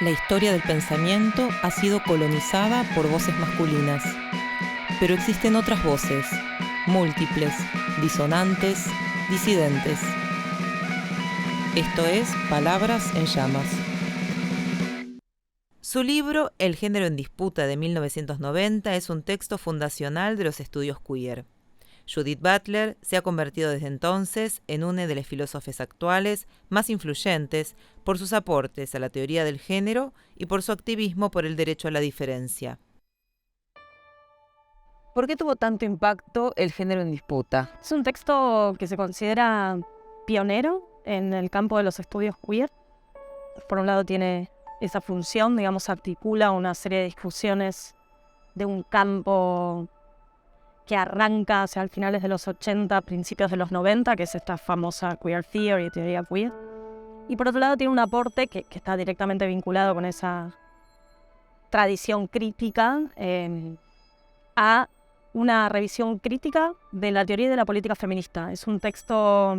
La historia del pensamiento ha sido colonizada por voces masculinas, pero existen otras voces, múltiples, disonantes, disidentes. Esto es Palabras en Llamas. Su libro El género en disputa de 1990 es un texto fundacional de los estudios queer. Judith Butler se ha convertido desde entonces en una de las filósofas actuales más influyentes por sus aportes a la teoría del género y por su activismo por el derecho a la diferencia. ¿Por qué tuvo tanto impacto El género en disputa? Es un texto que se considera pionero en el campo de los estudios queer. Por un lado tiene esa función, digamos, articula una serie de discusiones de un campo que arranca hacia finales de los 80, principios de los 90, que es esta famosa queer theory, teoría queer. Y por otro lado tiene un aporte que está directamente vinculado con esa tradición crítica a una revisión crítica de la teoría de la política feminista. Es un texto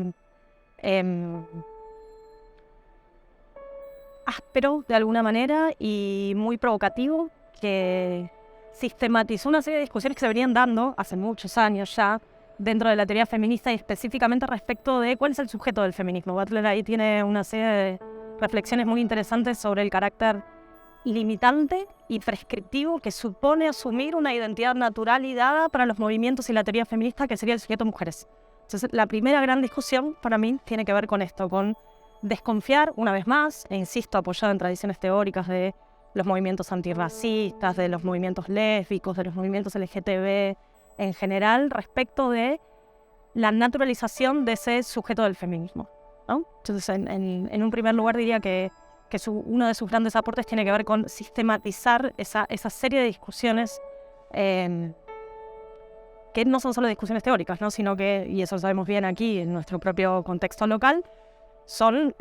áspero de alguna manera y muy provocativo, que sistematizó una serie de discusiones que se venían dando hace muchos años ya dentro de la teoría feminista y específicamente respecto de cuál es el sujeto del feminismo. Butler ahí tiene una serie de reflexiones muy interesantes sobre el carácter limitante y prescriptivo que supone asumir una identidad natural y dada para los movimientos y la teoría feminista, que sería el sujeto mujeres. Entonces, la primera gran discusión para mí tiene que ver con esto, con desconfiar una vez más, e insisto, apoyado en tradiciones teóricas de los movimientos antirracistas, de los movimientos lésbicos, de los movimientos LGTB en general, respecto de la naturalización de ese sujeto del feminismo, ¿no? Entonces, en un primer lugar diría que uno de sus grandes aportes tiene que ver con sistematizar esa serie de discusiones que no son solo discusiones teóricas, ¿no? Sino que, y eso lo sabemos bien aquí en nuestro propio contexto local, son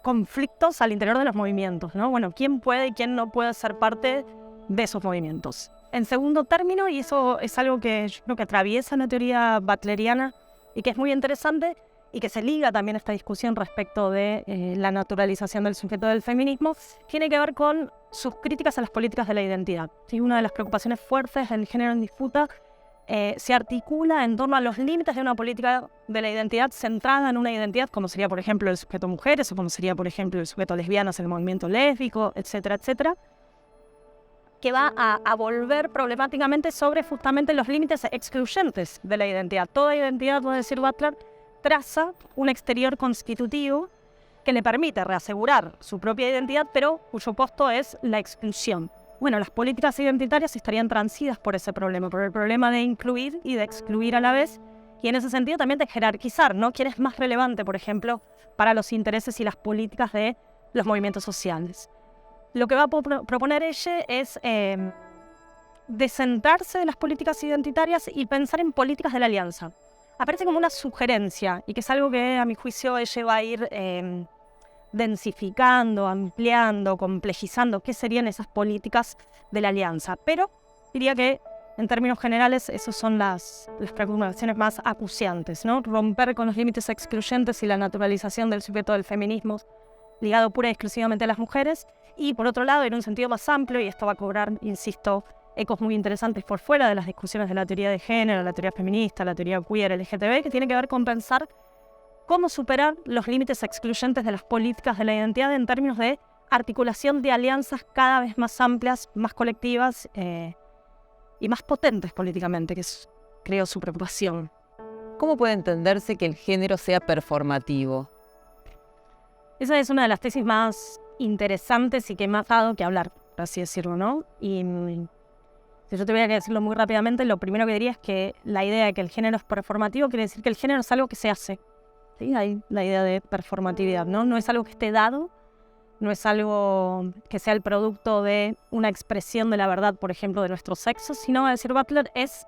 conflictos al interior de los movimientos, ¿no? Bueno, ¿quién puede y quién no puede ser parte de esos movimientos? En segundo término, y eso es algo que yo creo que atraviesa la teoría butleriana y que es muy interesante y que se liga también a esta discusión respecto de la naturalización del sujeto del feminismo, tiene que ver con sus críticas a las políticas de la identidad. ¿Sí? Una de las preocupaciones fuertes del género en disputa se articula en torno a los límites de una política de la identidad centrada en una identidad, como sería, por ejemplo, el sujeto mujeres, o como sería, por ejemplo, el sujeto lesbianas en el movimiento lésbico, etcétera, etcétera, que va a volver problemáticamente sobre justamente los límites excluyentes de la identidad. Toda identidad, puede decir Butler, traza un exterior constitutivo que le permite reasegurar su propia identidad, pero cuyo costo es la exclusión. Bueno, las políticas identitarias estarían transidas por ese problema, por el problema de incluir y de excluir a la vez, y en ese sentido también de jerarquizar, ¿no? ¿Quién es más relevante, por ejemplo, para los intereses y las políticas de los movimientos sociales? Lo que va a proponer ella es descentrarse de las políticas identitarias y pensar en políticas de la alianza. Aparece como una sugerencia, y que es algo que, a mi juicio, ella va a ir densificando, ampliando, complejizando qué serían esas políticas de la alianza. Pero diría que, en términos generales, esas son las preocupaciones más acuciantes, ¿no? Romper con los límites excluyentes y la naturalización del sujeto del feminismo ligado pura y exclusivamente a las mujeres. Y, por otro lado, en un sentido más amplio, y esto va a cobrar, insisto, ecos muy interesantes por fuera de las discusiones de la teoría de género, la teoría feminista, la teoría queer, LGTB, que tiene que ver con pensar cómo superar los límites excluyentes de las políticas de la identidad en términos de articulación de alianzas cada vez más amplias, más colectivas y más potentes políticamente, que es, creo, su preocupación. ¿Cómo puede entenderse que el género sea performativo? Esa es una de las tesis más interesantes y que más ha dado que hablar, por así decirlo, ¿no? Y si yo tuviera que decirlo muy rápidamente, lo primero que diría es que la idea de que el género es performativo quiere decir que el género es algo que se hace. ¿Sí? Hay la idea de performatividad, ¿no? No es algo que esté dado, no es algo que sea el producto de una expresión de la verdad, por ejemplo, de nuestro sexo, sino, a decir Butler, es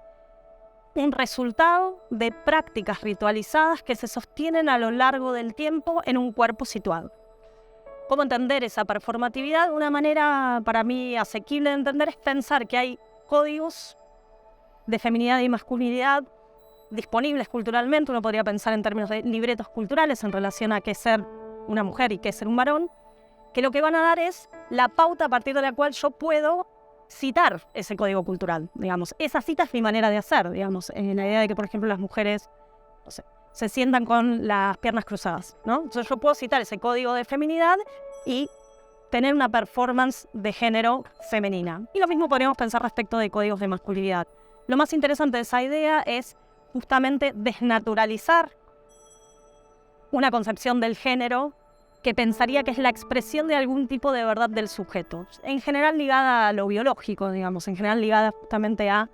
un resultado de prácticas ritualizadas que se sostienen a lo largo del tiempo en un cuerpo situado. ¿Cómo entender esa performatividad? Una manera para mí asequible de entender es pensar que hay códigos de feminidad y masculinidad disponibles culturalmente. Uno podría pensar en términos de libretos culturales en relación a qué es ser una mujer y qué es ser un varón, que lo que van a dar es la pauta a partir de la cual yo puedo citar ese código cultural, digamos. Esa cita es mi manera de hacer, digamos, en la idea de que, por ejemplo, las mujeres, no sé, se sientan con las piernas cruzadas, ¿no? Entonces yo puedo citar ese código de feminidad y tener una performance de género femenina. Y lo mismo podríamos pensar respecto de códigos de masculinidad. Lo más interesante de esa idea es justamente desnaturalizar una concepción del género que pensaría que es la expresión de algún tipo de verdad del sujeto, en general ligada a lo biológico, digamos, en general ligada justamente a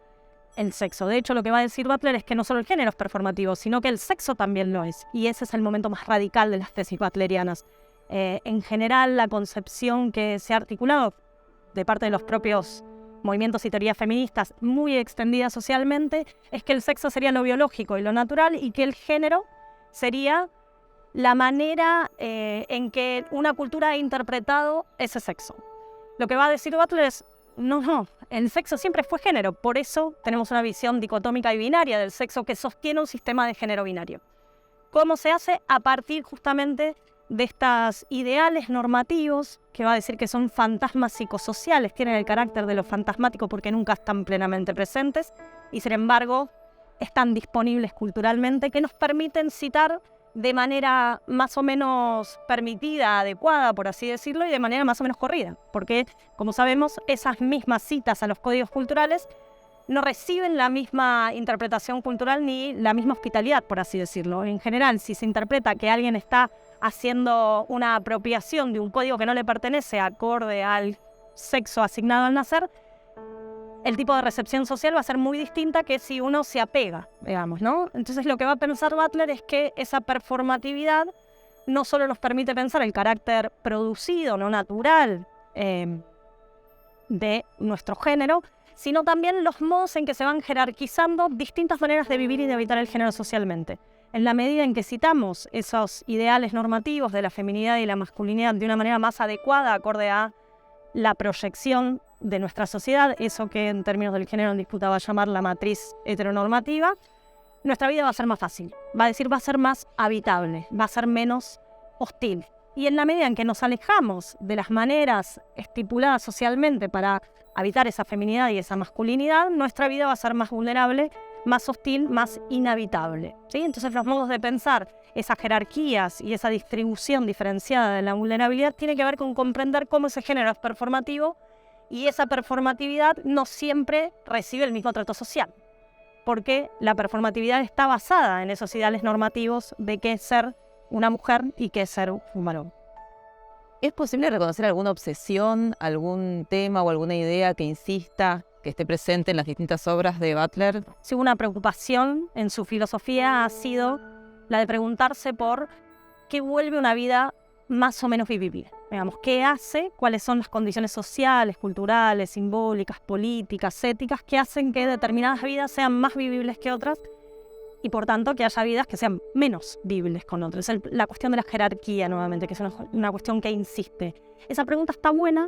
el sexo. De hecho, lo que va a decir Butler es que no solo el género es performativo, sino que el sexo también lo es. Y ese es el momento más radical de las tesis butlerianas. En general, la concepción que se ha articulado de parte de los propios movimientos y teorías feministas muy extendidas socialmente es que el sexo sería lo biológico y lo natural y que el género sería la manera en que una cultura ha interpretado ese sexo. Lo que va a decir Butler es, no, el sexo siempre fue género, por eso tenemos una visión dicotómica y binaria del sexo que sostiene un sistema de género binario. ¿Cómo se hace? A partir justamente de estos ideales normativos, que va a decir que son fantasmas psicosociales, tienen el carácter de lo fantasmático porque nunca están plenamente presentes y sin embargo están disponibles culturalmente, que nos permiten citar de manera más o menos permitida, adecuada, por así decirlo, y de manera más o menos corrida. Porque, como sabemos, esas mismas citas a los códigos culturales no reciben la misma interpretación cultural ni la misma hospitalidad, por así decirlo. En general, si se interpreta que alguien está haciendo una apropiación de un código que no le pertenece acorde al sexo asignado al nacer, el tipo de recepción social va a ser muy distinta que si uno se apega, digamos, ¿no? Entonces lo que va a pensar Butler es que esa performatividad no solo nos permite pensar el carácter producido, no natural, de nuestro género, sino también los modos en que se van jerarquizando distintas maneras de vivir y de habitar el género socialmente. En la medida en que citamos esos ideales normativos de la feminidad y la masculinidad de una manera más adecuada, acorde a la proyección de nuestra sociedad, eso que en términos del género en disputa va a llamar la matriz heteronormativa, nuestra vida va a ser más fácil, va a ser más habitable, va a ser menos hostil. Y en la medida en que nos alejamos de las maneras estipuladas socialmente para habitar esa feminidad y esa masculinidad, nuestra vida va a ser más vulnerable, más hostil, más inhabitable, ¿sí? Entonces los modos de pensar esas jerarquías y esa distribución diferenciada de la vulnerabilidad tiene que ver con comprender cómo ese género es performativo y esa performatividad no siempre recibe el mismo trato social, porque la performatividad está basada en esos ideales normativos de qué es ser una mujer y qué es ser un varón. ¿Es posible reconocer alguna obsesión, algún tema o alguna idea que insista, que esté presente en las distintas obras de Butler? Sí, una preocupación en su filosofía ha sido la de preguntarse por qué vuelve una vida más o menos vivible. Digamos, ¿qué hace? ¿Cuáles son las condiciones sociales, culturales, simbólicas, políticas, éticas que hacen que determinadas vidas sean más vivibles que otras y por tanto que haya vidas que sean menos vivibles con otras? La cuestión de la jerarquía, nuevamente, que es una cuestión que insiste. Esa pregunta está buena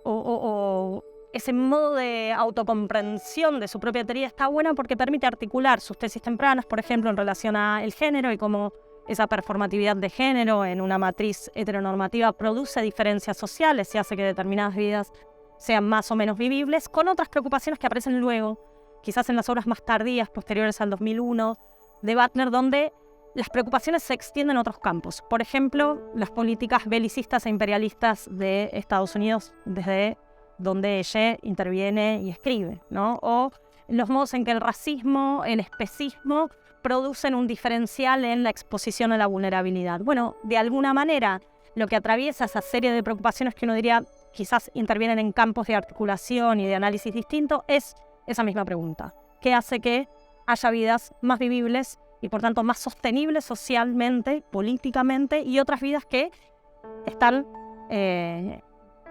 o ese modo de autocomprensión de su propia teoría está buena porque permite articular sus tesis tempranas, por ejemplo, en relación al género y cómo esa performatividad de género en una matriz heteronormativa produce diferencias sociales y hace que determinadas vidas sean más o menos vivibles, con otras preocupaciones que aparecen luego, quizás en las obras más tardías, posteriores al 2001, de Butler, donde las preocupaciones se extienden a otros campos. Por ejemplo, las políticas belicistas e imperialistas de Estados Unidos, desde donde ella interviene y escribe, ¿no? O los modos en que el racismo, el especismo, producen un diferencial en la exposición a la vulnerabilidad. Bueno, de alguna manera, lo que atraviesa esa serie de preocupaciones que uno diría quizás intervienen en campos de articulación y de análisis distinto, es esa misma pregunta. ¿Qué hace que haya vidas más vivibles y por tanto más sostenibles socialmente, políticamente, y otras vidas que están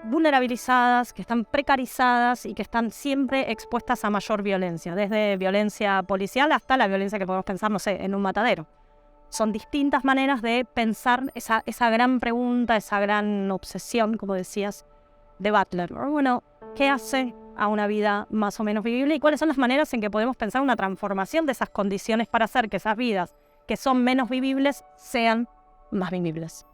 vulnerabilizadas, que están precarizadas y que están siempre expuestas a mayor violencia, desde violencia policial hasta la violencia que podemos pensar, no sé, en un matadero? Son distintas maneras de pensar esa gran pregunta, esa gran obsesión, como decías, de Butler. Bueno, ¿qué hace a una vida más o menos vivible y cuáles son las maneras en que podemos pensar una transformación de esas condiciones para hacer que esas vidas que son menos vivibles sean más vivibles?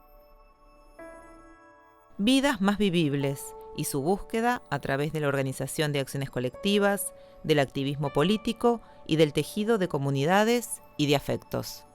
vidas más vivibles y su búsqueda a través de la organización de acciones colectivas, del activismo político y del tejido de comunidades y de afectos.